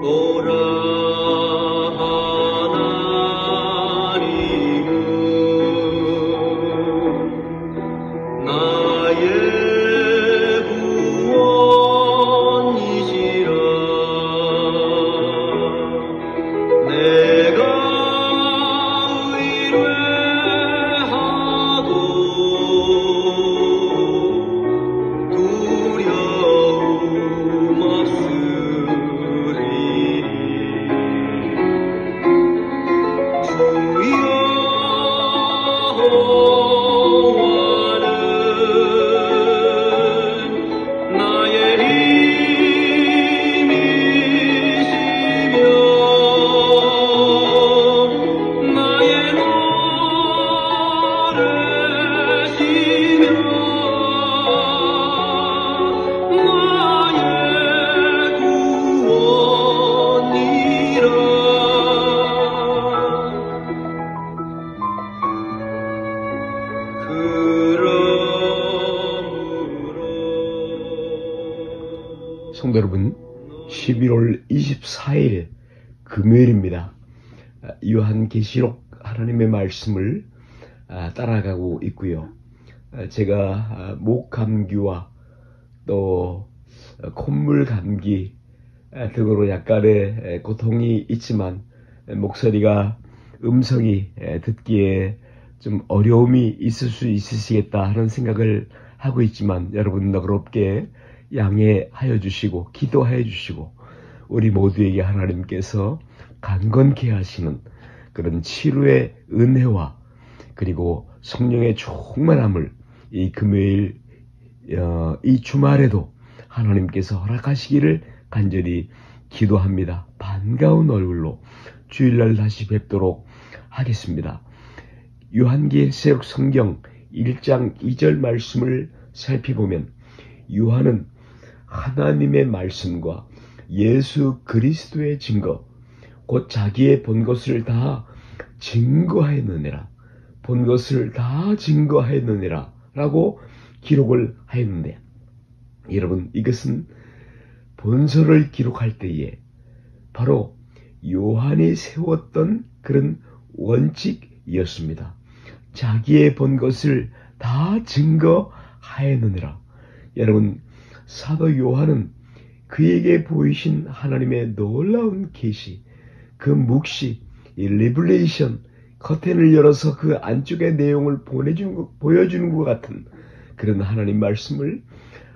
오라 하나님은 나의 구원이시라. 내가 의뢰하도 두려움 없으리니. 주여 여호와는 나의 힘이시며 나의 노래시며 나의 구원이라. 성도 여러분, 11월 24일 금요일입니다. 요한계시록 하나님의 말씀을 따라가고 있고요. 제가 목 감기와 또 콧물 감기 등으로 약간의 고통이 있지만 목소리가 음성이 듣기에 좀 어려움이 있을 수 있으시겠다 하는 생각을 하고 있지만 여러분 너그럽게 양해하여 주시고 기도하여 주시고 우리 모두에게 하나님께서 강건케 하시는 그런 치료의 은혜와 그리고 성령의 충만함을 이 금요일 이 주말에도 하나님께서 허락하시기를 간절히 기도합니다. 반가운 얼굴로 주일날 다시 뵙도록 하겠습니다. 요한계시록 성경 1장 2절 말씀을 살펴보면 요한은 하나님의 말씀과 예수 그리스도의 증거, 곧 자기의 본 것을 다 증거하였느니라, 본 것을 다 증거하였느니라 라고 기록을 하였는데, 여러분 이것은 본서를 기록할 때에 바로 요한이 세웠던 그런 원칙이었습니다. 자기의 본 것을 다 증거하였느니라. 여러분 사도 요한은 그에게 보이신 하나님의 놀라운 계시, 그 묵시, 이 리블레이션, 커튼을 열어서 그 안쪽의 내용을 보여주는 것 같은 그런 하나님 말씀을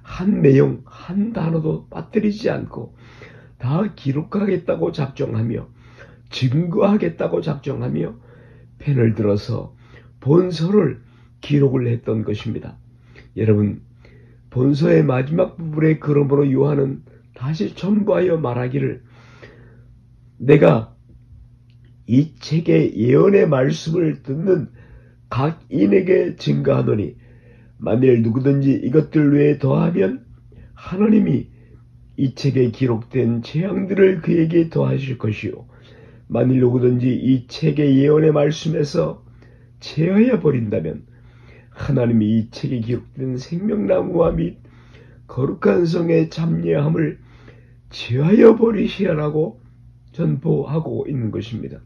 한 내용, 한 단어도 빠뜨리지 않고 다 기록하겠다고 작정하며 증거하겠다고 작정하며 펜을 들어서 본서를 기록을 했던 것입니다. 여러분 본서의 마지막 부분에 그러므로 요한은 다시 첨부하여 말하기를 내가 이 책의 예언의 말씀을 듣는 각 인에게 증거하노니 만일 누구든지 이것들 외에 더하면 하나님이 이 책에 기록된 재앙들을 그에게 더하실 것이요 만일 누구든지 이 책의 예언의 말씀에서 제하여 버린다면 하나님이 이 책에 기록된 생명나무와 및 거룩한 성의 참여함을 제하여 버리시라고 전포하고 있는 것입니다.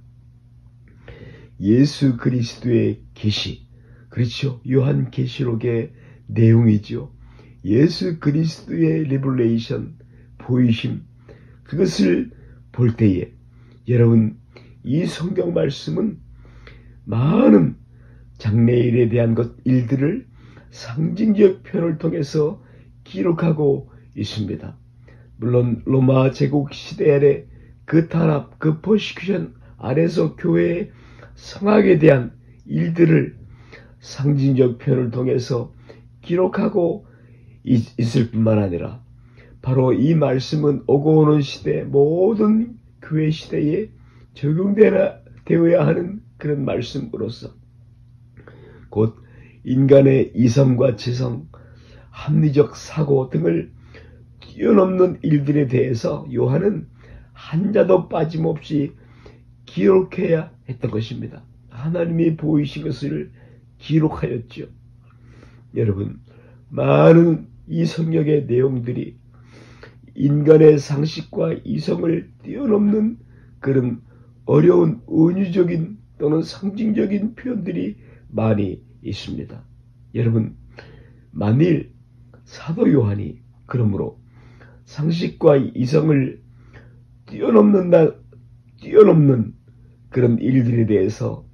예수 그리스도의 계시, 그렇죠. 요한계시록의 내용이죠. 예수 그리스도의 리블레이션, 보이심, 그것을 볼 때에 여러분 이 성경 말씀은 많은 장래일에 대한 일들을 상징적 표현을 통해서 기록하고 있습니다. 물론 로마 제국 시대의 그 탄압, 그 퍼시큐션 아래서 교회의 성악에 대한 일들을 상징적 표현을 통해서 기록하고 있을 뿐만 아니라 바로 이 말씀은 오고 오는 시대 모든 교회 시대에 적용되어야 하는 그런 말씀으로서 곧 인간의 이성과 지성, 합리적 사고 등을 뛰어넘는 일들에 대해서 요한은 한자도 빠짐없이 기록해야 했던 것입니다. 하나님이 보이신 것을 기록하였죠. 여러분, 많은 이 성경의 내용들이 인간의 상식과 이성을 뛰어넘는 그런 어려운 은유적인 또는 상징적인 표현들이 많이 있습니다. 여러분, 만일 사도 요한이 그러므로 상식과 이성을 뛰어넘는 그런 일들에 대해서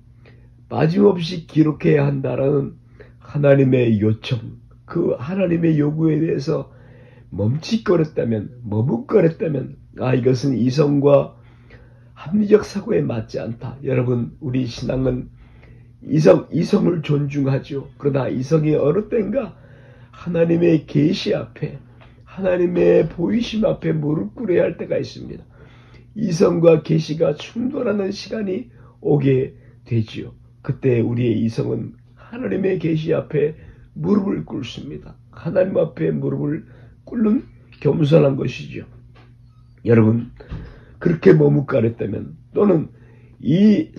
빠짐없이 기록해야 한다라는 하나님의 요청, 그 하나님의 요구에 대해서 머뭇거렸다면, 이것은 이성과 합리적 사고에 맞지 않다. 여러분, 우리 신앙은 이성을 존중하죠. 그러나 이성이 어느 때인가 하나님의 계시 앞에, 하나님의 보이심 앞에 무릎 꿇어야 할 때가 있습니다. 이성과 계시가 충돌하는 시간이 오게 되지요. 그때 우리의 이성은 하나님의 계시 앞에 무릎을 꿇습니다. 하나님 앞에 무릎을 꿇는 겸손한 것이죠. 여러분, 그렇게 머뭇거렸다면 또는 이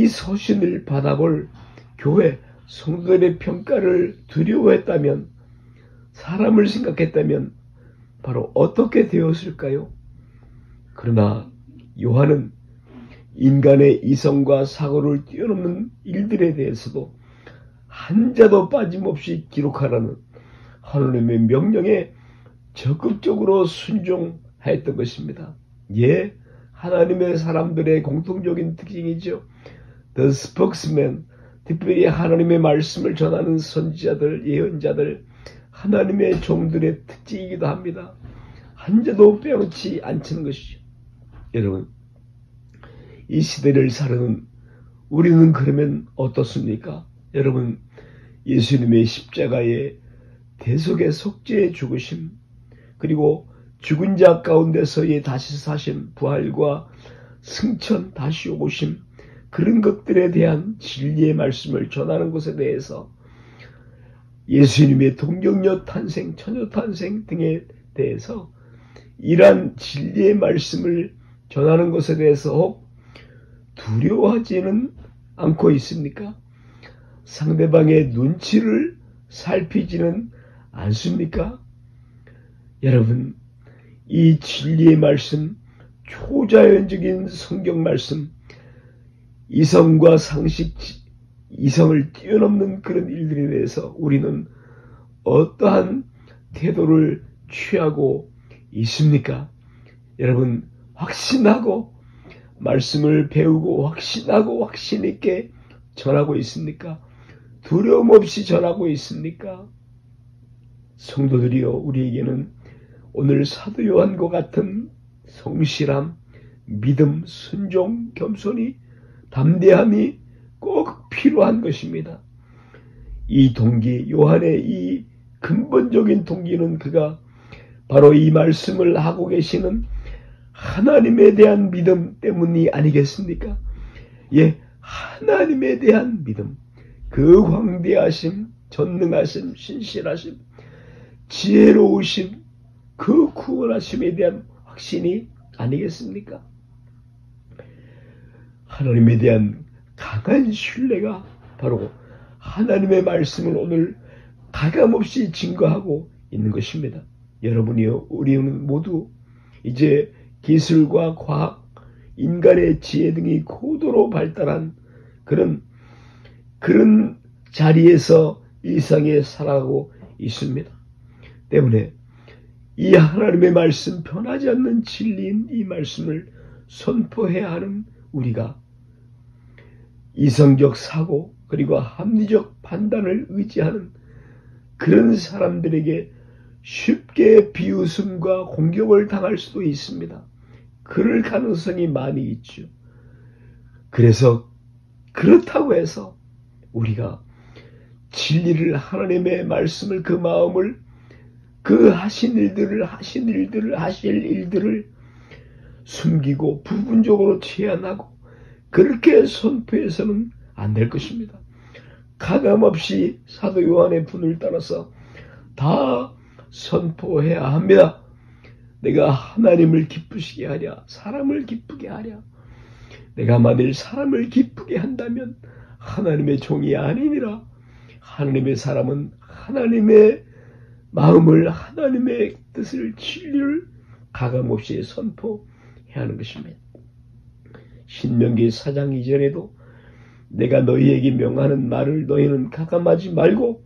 서신을 받아볼 교회 성도들의 평가를 두려워했다면, 사람을 생각했다면 바로 어떻게 되었을까요? 그러나 요한은 인간의 이성과 사고를 뛰어넘는 일들에 대해서도 한자도 빠짐없이 기록하라는 하나님의 명령에 적극적으로 순종하였던 것입니다. 예, 하나님의 사람들의 공통적인 특징이죠. The spokesman, 특별히 하나님의 말씀을 전하는 선지자들, 예언자들, 하나님의 종들의 특징이기도 합니다. 한자도 빼놓지 않는 것이죠. 여러분, 이 시대를 사는 우리는 그러면 어떻습니까? 여러분, 예수님의 십자가의 대속의 속죄의 죽으심, 그리고 죽은 자 가운데서의 다시 사심, 부활과 승천, 다시 오심, 그런 것들에 대한 진리의 말씀을 전하는 것에 대해서, 예수님의 동정녀 탄생, 처녀 탄생 등에 대해서 이러한 진리의 말씀을 전하는 것에 대해서 혹 두려워하지는 않고 있습니까? 상대방의 눈치를 살피지는 않습니까? 여러분, 이 진리의 말씀, 초자연적인 성경 말씀, 이성과 상식, 이성을 뛰어넘는 그런 일들에 대해서 우리는 어떠한 태도를 취하고 있습니까? 여러분, 확신하고 말씀을 배우고 확신하고 확신 있게 전하고 있습니까? 두려움 없이 전하고 있습니까? 성도들이여, 우리에게는 오늘 사도 요한과 같은 성실함, 믿음, 순종, 겸손이, 담대함이 꼭 필요한 것입니다. 이 동기, 요한의 이 근본적인 동기는 그가 바로 이 말씀을 하고 계시는 하나님에 대한 믿음 때문이 아니겠습니까? 예, 하나님에 대한 믿음, 그 광대하심, 전능하심, 신실하심, 지혜로우심, 그 구원하심에 대한 확신이 아니겠습니까? 하나님에 대한 강한 신뢰가 바로 하나님의 말씀을 오늘 가감없이 증거하고 있는 것입니다. 여러분이요, 우리는 모두 이제 기술과 과학, 인간의 지혜 등이 고도로 발달한 그런 자리에서 일상에 살아가고 있습니다. 때문에 이 하나님의 말씀, 변하지 않는 진리인 이 말씀을 선포해야 하는 우리가 이성적 사고 그리고 합리적 판단을 의지하는 그런 사람들에게 쉽게 비웃음과 공격을 당할 수도 있습니다. 그럴 가능성이 많이 있죠. 그래서 그렇다고 해서 우리가 진리를, 하나님의 말씀을, 그 마음을, 그 하실 일들을 숨기고 부분적으로 제한하고 그렇게 선포해서는 안 될 것입니다. 가감없이 사도 요한의 분을 따라서 다 선포해야 합니다. 내가 하나님을 기쁘시게 하랴, 사람을 기쁘게 하랴. 내가 만일 사람을 기쁘게 한다면 하나님의 종이 아니니라. 하나님의 사람은 하나님의 마음을, 하나님의 뜻을, 진리를 가감없이 선포해야 하는 것입니다. 신명기 4장 이전에도 내가 너희에게 명하는 말을 너희는 가감하지 말고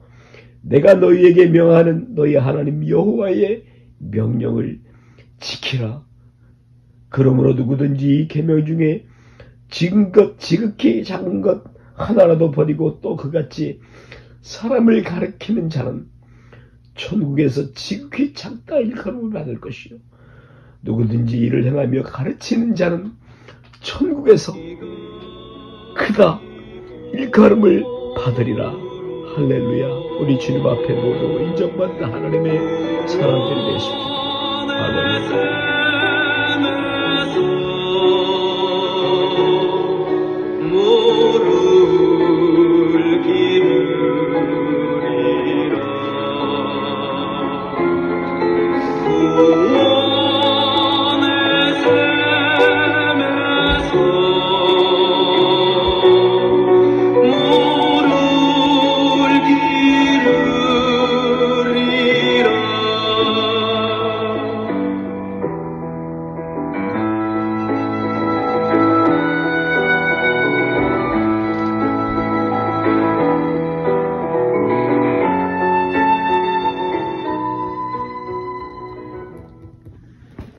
내가 너희에게 명하는 너희 하나님 여호와의 명령을 지키라. 그러므로 누구든지 이 계명 중에 지극히 작은 것 하나라도 버리고 또 그같이 사람을 가르치는 자는 천국에서 지극히 작다 일컬음을 받을 것이요 누구든지 이를 행하며 가르치는 자는 천국에서 크다 일컬음을 받으리라. 할렐루야. 우리 주님 앞에 모두 인정받는 하나님의 사람들이 되십시오. 할렐루야.